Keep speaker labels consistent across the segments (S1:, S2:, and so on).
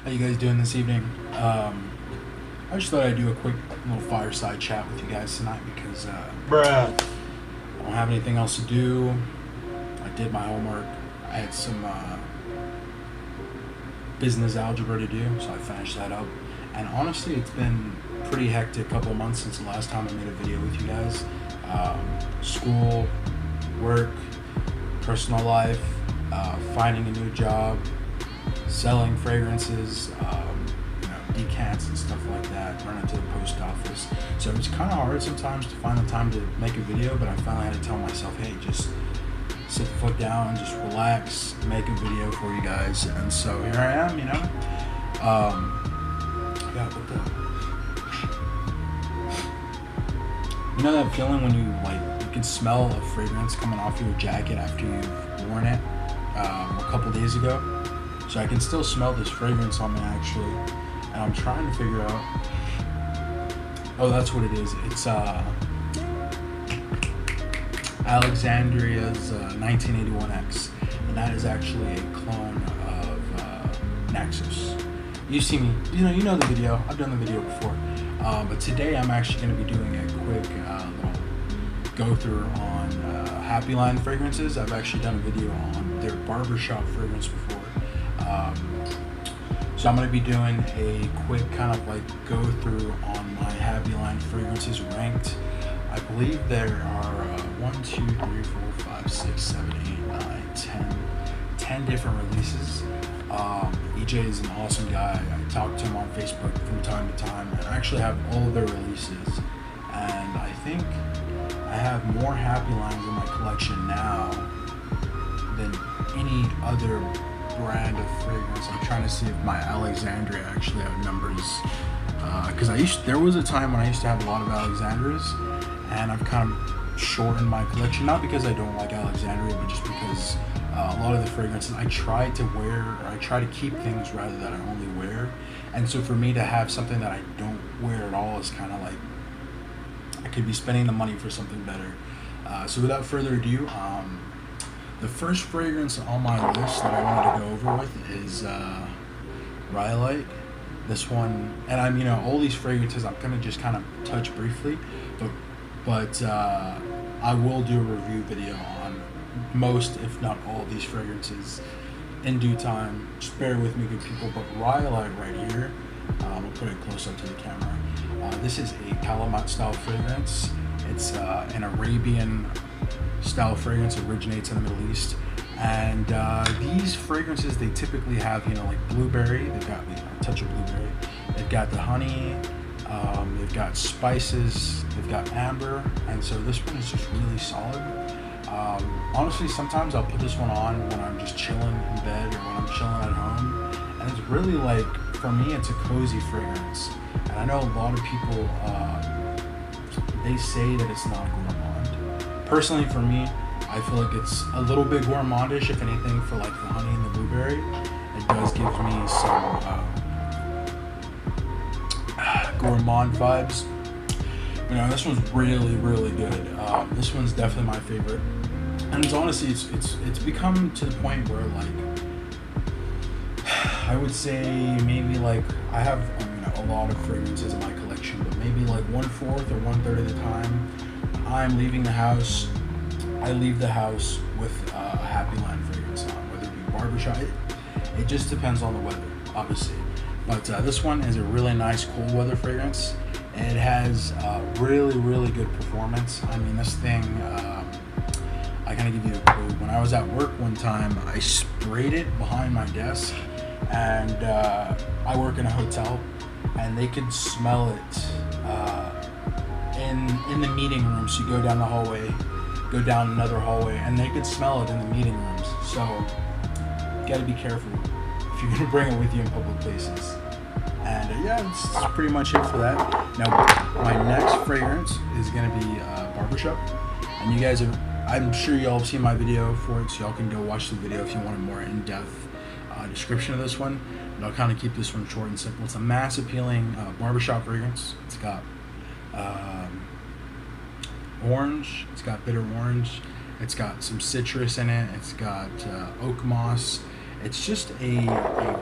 S1: How you guys doing this evening? I just thought I'd do a quick little fireside chat with you guys tonight because
S2: Bruh.
S1: I don't have anything else to do. I did my homework. I had some business algebra to do, so I finished that up. And honestly, it's been pretty hectic couple months since the last time I made a video with you guys. School, work, personal life, finding a new job, selling fragrances, decants and stuff like that, running to the post office. So it's kind of hard sometimes to find the time to make a video, but I finally had to tell myself, hey, just sit the foot down, just relax, make a video for you guys. And so here I am, you know that feeling when you can smell a fragrance coming off your jacket after you've worn it a couple days ago? So I can still smell this fragrance on me actually, and I'm trying to figure out. Oh, that's what it is. It's Alexandria's 1981X, and that is actually a clone of Naxos. You see me, you know the video. I've done the video before, but today I'm actually going to be doing a quick little go through on Happyland fragrances. I've actually done a video on their barbershop fragrance before. So I'm going to be doing a quick kind of like go through on my Happyland fragrances ranked. I believe there are 1, 2, 3, 4, 5, 6, 7, 8, 9, 10 different releases. EJ is an awesome guy. I talk to him on Facebook from time to time, and I actually have all of their releases. And I think I have more Happylands in my collection now than any other brand of fragrance. I'm trying to see if my Alexandria actually have numbers, because there was a time when I used to have a lot of Alexandrias, and I've kind of shortened my collection, not because I don't like Alexandria, but just because a lot of the fragrances I try to wear, or I try to keep things rather than I only wear. And so for me to have something that I don't wear at all is kind of like I could be spending the money for something better. So without further ado, the first fragrance on my list that I wanted to go over with is Rhyolite. This one, and all these fragrances I'm gonna just kind of touch briefly, but I will do a review video on most, if not all, these fragrances in due time. Just bear with me, good people. But Rhyolite right here, I'll put it close up to the camera. This is a Calamat style fragrance. It's an Arabian style fragrance, originates in the Middle East, and these fragrances, they typically have like blueberry. They've got a touch of blueberry. They've got the honey. They've got spices. They've got amber, and so this one is just really solid. Honestly, sometimes I'll put this one on when I'm just chilling in bed or when I'm chilling at home, and it's really like, for me, it's a cozy fragrance. And I know a lot of people, they say that it's not gourmand. Personally, for me, I feel like it's a little bit gourmandish, if anything, for like the honey and the blueberry. It does give me some gourmand vibes. This one's really, really good. This one's definitely my favorite. And honestly, it's become to the point where, like, I would say maybe like I have a lot of fragrances in my collection, but maybe like 1/4 or 1/3 of the time I'm leaving the house, I leave the house with a Happyland fragrance on, whether it be barbershop. It just depends on the weather, obviously. But this one is a really nice cold weather fragrance. It has really, really good performance. This thing, I kind of give you a clue. When I was at work one time, I sprayed it behind my desk, and I work in a hotel, and they could smell it in the meeting room. So you go down the hallway, go down another hallway, and they could smell it in the meeting rooms. So you got to be careful if you're gonna bring it with you in public places. And that's pretty much it for that. Now, my next fragrance is gonna be Barbershop, and you guys I'm sure y'all have seen my video for it, so y'all can go watch the video if you want a more in-depth description of this one. But I'll kind of keep this one short and simple. It's a mass appealing barbershop fragrance. It's got orange, it's got bitter orange, it's got some citrus in it, it's got oak moss. It's just a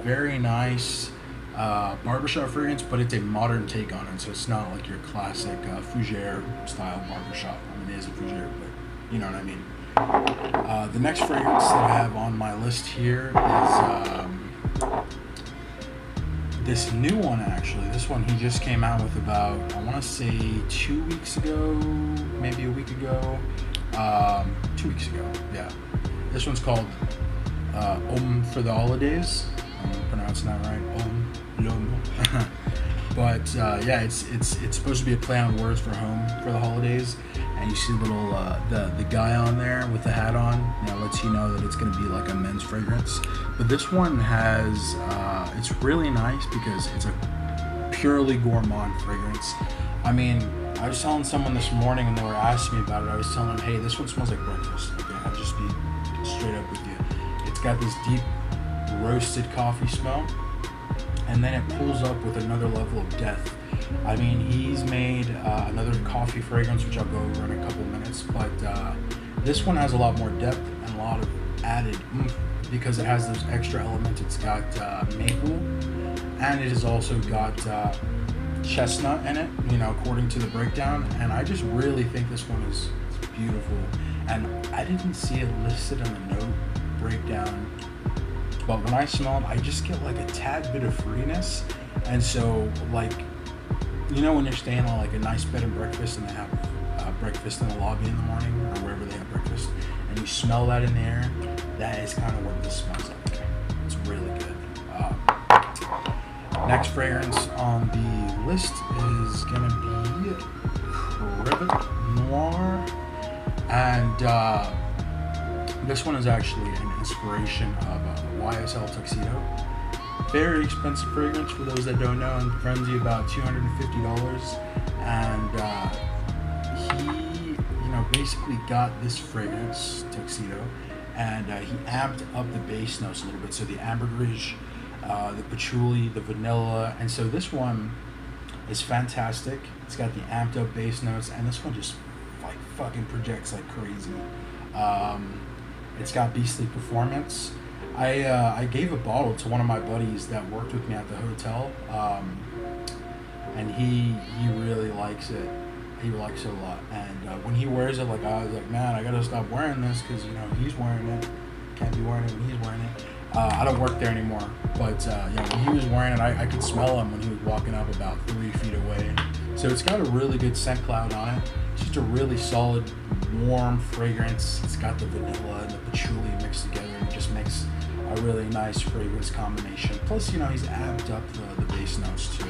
S1: very nice barbershop fragrance, but it's a modern take on it. So it's not like your classic fougere style barbershop. I mean, it is a fougere, but you know what I mean. The next fragrance that I have on my list here is this new one, actually. This one he just came out with about, I want to say 2 weeks ago, maybe a week ago. 2 weeks ago, yeah. This one's called for the Holidays. I'm pronouncing that right. L'Homme. But yeah, it's supposed to be a play on words for home for the holidays. And you see little the guy on there with the hat on, lets you know that it's going to be like a men's fragrance. But this one has it's really nice because it's a purely gourmand fragrance. I mean, I was telling someone this morning when they were asking me about it, I was telling them, hey, this one smells like breakfast. Okay, I'll just be straight up with you. It's got this deep roasted coffee smell, and then it pulls up with another level of depth. I mean, he's made another coffee fragrance, which I'll go over in a couple minutes, but this one has a lot more depth and a lot of added oomph because it has those extra elements. It's got maple, and it has also got chestnut in it, according to the breakdown, and I just really think this one is beautiful. And I didn't see it listed on the note breakdown, but when I smell it, I just get like a tad bit of fruitiness. And so, like, when you're staying on like a nice bed and breakfast and they have breakfast in the lobby in the morning or wherever they have breakfast, and you smell that in the air, that is kind of what this smells like. It's really good. Next fragrance on the list is going to be Crevet Noir. And this one is actually an inspiration of YSL Tuxedo. Very expensive fragrance for those that don't know, and runs you about $250. And he, basically got this fragrance, Tuxedo, and he amped up the base notes a little bit. So the ambergris, the patchouli, the vanilla, and so this one is fantastic. It's got the amped up base notes, and this one just like fucking projects like crazy. It's got beastly performance. I gave a bottle to one of my buddies that worked with me at the hotel, and he really likes it. He likes it a lot, and when he wears it, like I was like, man, I gotta stop wearing this because he's wearing it. Can't be wearing it when he's wearing it. I don't work there anymore, but when he was wearing it, I could smell him when he was walking up about 3 feet away. So it's got a really good scent cloud on it. It's just a really solid, warm fragrance. It's got the vanilla and the patchouli mixed together, and it just makes a really nice fragrance combination. Plus, he's amped up the base notes too.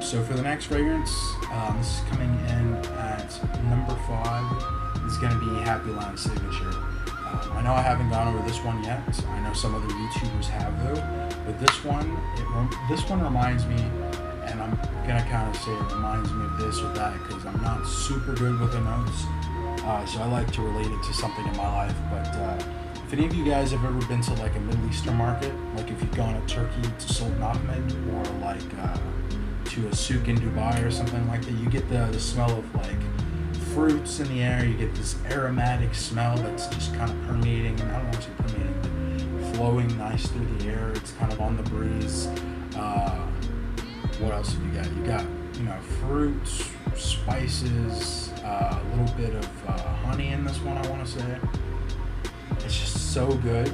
S1: So for the next fragrance, this is coming in at number 5. This is going to be Happyland Signature. I know I haven't gone over this one yet. I know some other YouTubers have though, but this one reminds me, and I'm gonna kind of say it reminds me of this or that because I'm not super good with the notes. So I like to relate it to something in my life. But if any of you guys have ever been to like a Middle Eastern market, like if you've gone to Turkey to Sultan Ahmed, or like to a souk in Dubai or something like that, you get the smell of like fruits in the air. You get this aromatic smell that's just kind of permeating, and I don't want to say permeating, but flowing nice through the air. It's kind of on the breeze. What else have you got? You got, fruits, spices, a little bit of honey in this one, I want to say. It's just so good.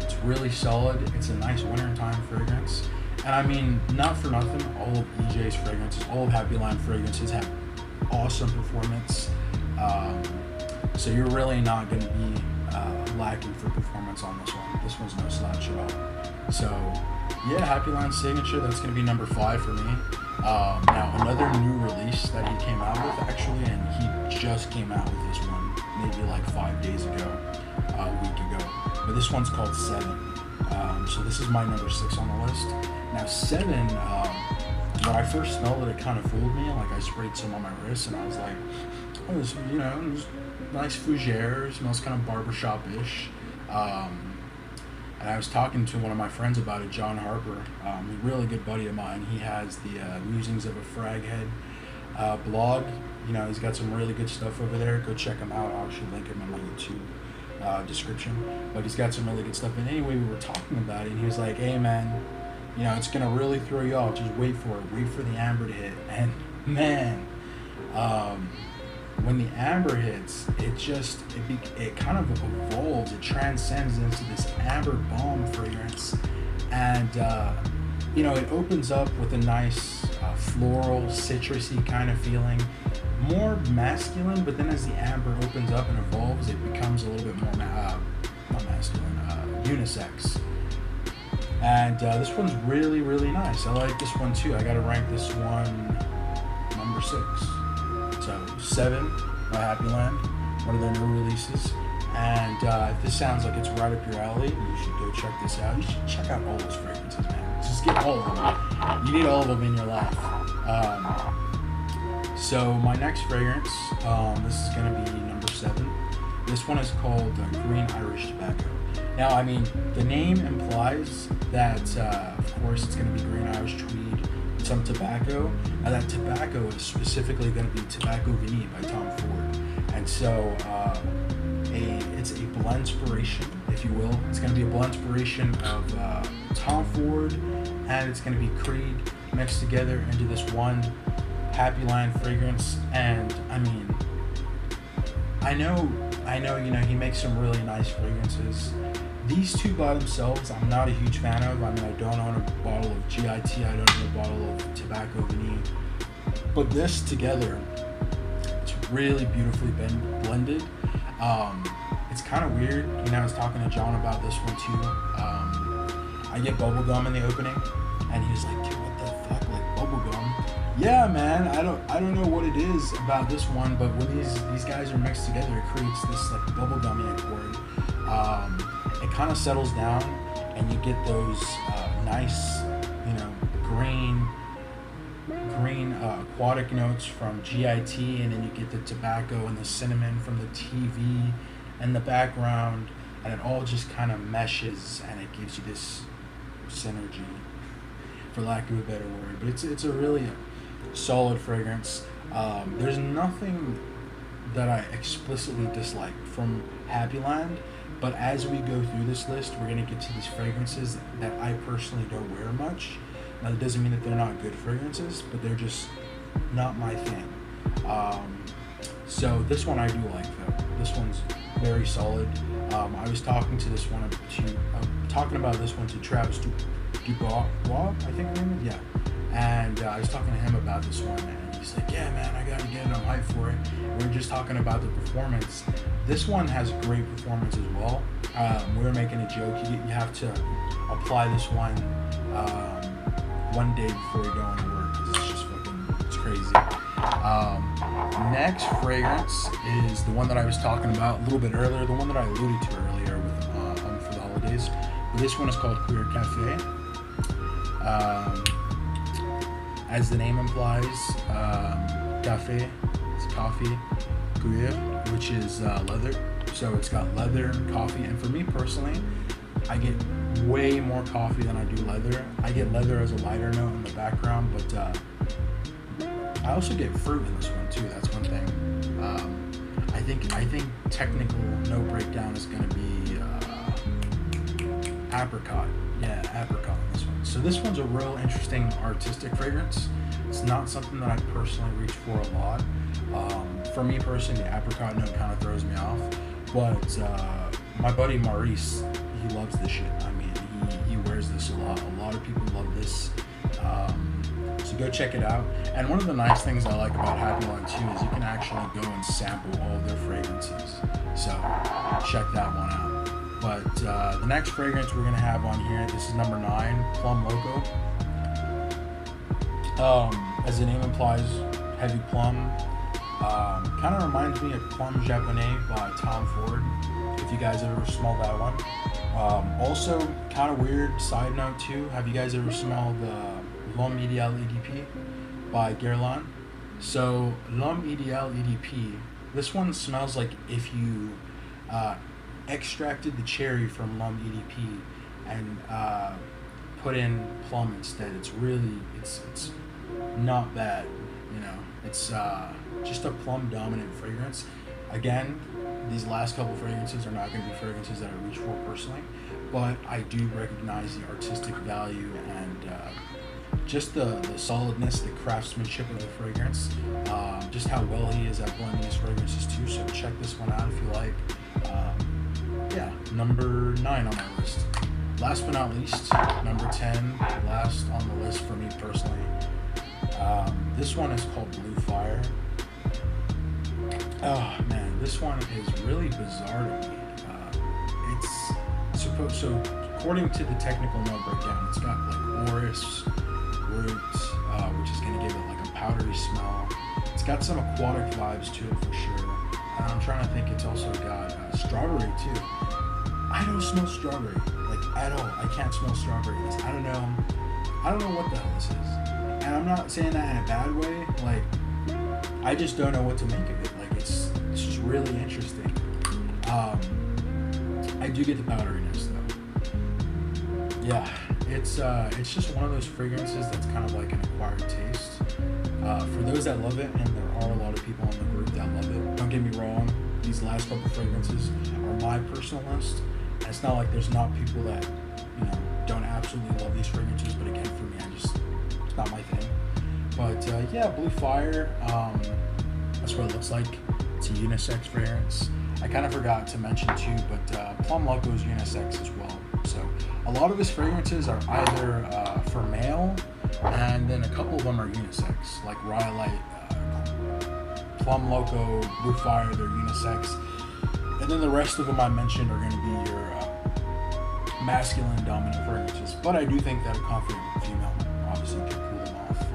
S1: It's really solid. It's a nice wintertime fragrance. And I mean, not for nothing, all of EJ's fragrances, all of Happyland fragrances have awesome performance. So you're really not going to be lacking for performance on this one. This one's no slouch at all. So yeah, Happyland Signature, that's going to be number 5 for me. Now another new release that he came out with actually, and he just came out with this one maybe like 5 days ago, a week ago. But this one's called 7. So this is my number 6 on the list. Now 7, when I first smelled it, it kind of fooled me. Like I sprayed some on my wrist, and I was like, oh, this, this nice fougere, smells kind of barbershop-ish. And I was talking to one of my friends about it, John Harper, a really good buddy of mine. He has the Musings of a Fraghead blog. He's got some really good stuff over there. Go check him out. I'll actually link him in my YouTube description. But he's got some really good stuff. And anyway, we were talking about it, and he was like, hey man, You know, it's gonna really throw you off. Just wait for it. Wait for the amber to hit. And man, um, when the amber hits, it kind of evolves. It transcends into this amber balm fragrance, and you know, it opens up with a nice floral, citrusy kind of feeling, more masculine. But then as the amber opens up and evolves, it becomes a little bit more not masculine, unisex. And this one's really, really nice. I like this one too. I gotta rank this one number 6. So 7 by Happyland, one of their new releases. And if this sounds like it's right up your alley, you should go check this out. You should check out all those fragrances, man. Just get all of them. You need all of them in your life. So my next fragrance, this is gonna be number 7. This one is called Green Irish Tobacco. Now, I mean, the name implies that, of course, it's going to be green Irish tweed, some tobacco. Now, that tobacco is specifically going to be Tobacco Vanille by Tom Ford. And so, it's a blendspiration, if you will. It's going to be a blendspiration of Tom Ford, and it's going to be Creed mixed together into this one Happyland fragrance. And, I mean, I know, you know, he makes some really nice fragrances. These two by themselves, I'm not a huge fan of. I mean, I don't own a bottle of GIT, I don't own a bottle of Tobacco Vanille. But this together, it's really beautifully blended. It's kind of weird. You know, I was talking to John about this one too. I get bubblegum in the opening, and he's like, dude, what the fuck, like bubblegum? Yeah, man, I don't know what it is about this one, but when these guys are mixed together, it creates this like bubblegummy accord. It kind of settles down, and you get those nice, you know, green aquatic notes from GIT, and then you get the tobacco and the cinnamon from the TV and the background, and it all just kind of meshes, and it gives you this synergy, for lack of a better word. But it's a really solid fragrance. There's nothing that I explicitly dislike from Happyland, but as we go through this list, we're going to get to these fragrances that I personally don't wear much. Now, that doesn't mean that they're not good fragrances, but they're just not my thing. So this one I do like, though. This one's very solid. I was talking about this one to Travis Dubois, I think his name is, yeah. And I was talking to him about this one, and he's like, yeah, man, I gotta get it, I'm hyped for it. We were just talking about the performance. This one has great performance as well. We were making a joke, you have to apply this one day before you go into work, because it's just fucking, it's crazy. Next fragrance is the one that I was talking about a little bit earlier, the one that I alluded to earlier with for the holidays. But this one is called Queer Cafe. As the name implies, cafe, it's coffee, cuir, which is leather. So it's got leather, coffee, and for me personally, I get way more coffee than I do leather. I get leather as a lighter note in the background, but I also get fruit in this one too. That's one thing. I think technical note breakdown is going to be apricot. Yeah, apricot in this one. So this one's a real interesting artistic fragrance. It's not something that I personally reach for a lot. For me personally, the apricot note kind of throws me off. But my buddy Maurice, he loves this shit. I mean, he wears this a lot. A lot of people love this. So go check it out. And one of the nice things I like about Happyland too is you can actually go and sample all of their fragrances. So check that one out. But the next fragrance we're gonna have on here, this is number 9, Plum Loco. As the name implies, heavy plum. Kind of reminds me of Plum Japonais by Tom Ford, if you guys ever smelled that one. Also, kind of weird side note too, have you guys ever smelled L'Homme Idéal EDP by Guerlain? So, L'Homme Idéal EDP, this one smells like if you extracted the cherry from L'Homme EDP and put in plum instead. It's not bad, you know. It's just a plum dominant fragrance. Again, these last couple fragrances are not going to be fragrances that I reach for personally, but I do recognize the artistic value and just the solidness, the craftsmanship of the fragrance, just how well he is at blending his fragrances too. So check this one out if you like. Yeah, number 9 on my list. Last but not least, number 10, last on the list for me personally. This one is called Blue Fire. Oh man, this one is really bizarre to me. It's supposed, so according to the technical note breakdown, it's got like orris root, which is going to give it like a powdery smell. It's got some aquatic vibes to it for sure. And I'm trying to think, it's also got strawberry too. I don't smell strawberry, like at all. I can't smell strawberry. I don't know what the hell this is. And I'm not saying that in a bad way. Like, I just don't know what to make of it. Like, it's just really interesting. I do get the powderiness though. Yeah, it's just one of those fragrances that's kind of like an acquired taste. For those that love it, and there are a lot of people in the group that love it. Don't get me wrong, these last couple fragrances are my personal list. And it's not like there's not people that, you know, don't absolutely love these fragrances, but again, for me, it's not my thing. But yeah, Blue Fire, that's what it looks like. It's a unisex fragrance. I kind of forgot to mention too, but Plum Loco is unisex as well. So a lot of his fragrances are either for male, and then a couple of them are unisex, like Rhyolite, Plum Loco, Blue Fire, they're unisex. And then the rest of them I mentioned are going to be your masculine dominant fragrances. But I do think that a confident female obviously can pull them off.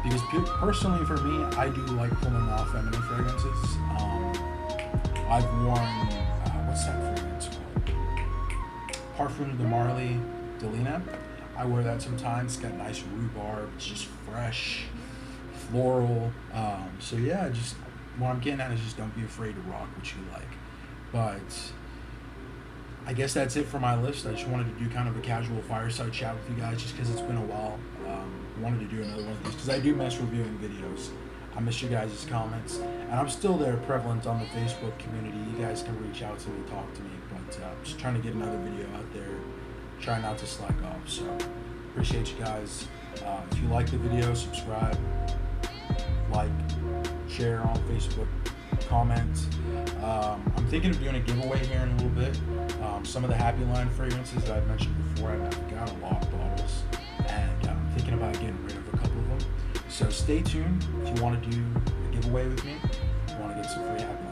S1: Because personally for me, I do like pulling off feminine fragrances. I've worn, what's that fragrance called? Parfum de Marly Delina. I wear that sometimes. It's got nice rhubarb. It's just fresh, floral. So yeah, just what I'm getting at is just don't be afraid to rock what you like. But I guess that's it for my list. I just wanted to do kind of a casual fireside chat with you guys just because it's been a while. I wanted to do another one of these because I do miss reviewing videos. I miss you guys' comments. And I'm still there prevalent on the Facebook community. You guys can reach out to me, talk to me. But just trying to get another video out there. Try not to slack off. So appreciate you guys. If you like the video, subscribe, like, share on Facebook, comment. I'm thinking of doing a giveaway here in a little bit. Some of the Happyland fragrances that I've mentioned before, I've got a lot of bottles, and I'm thinking about getting rid of a couple of them. So stay tuned if you want to do a giveaway with me. If you want to get some free Happyland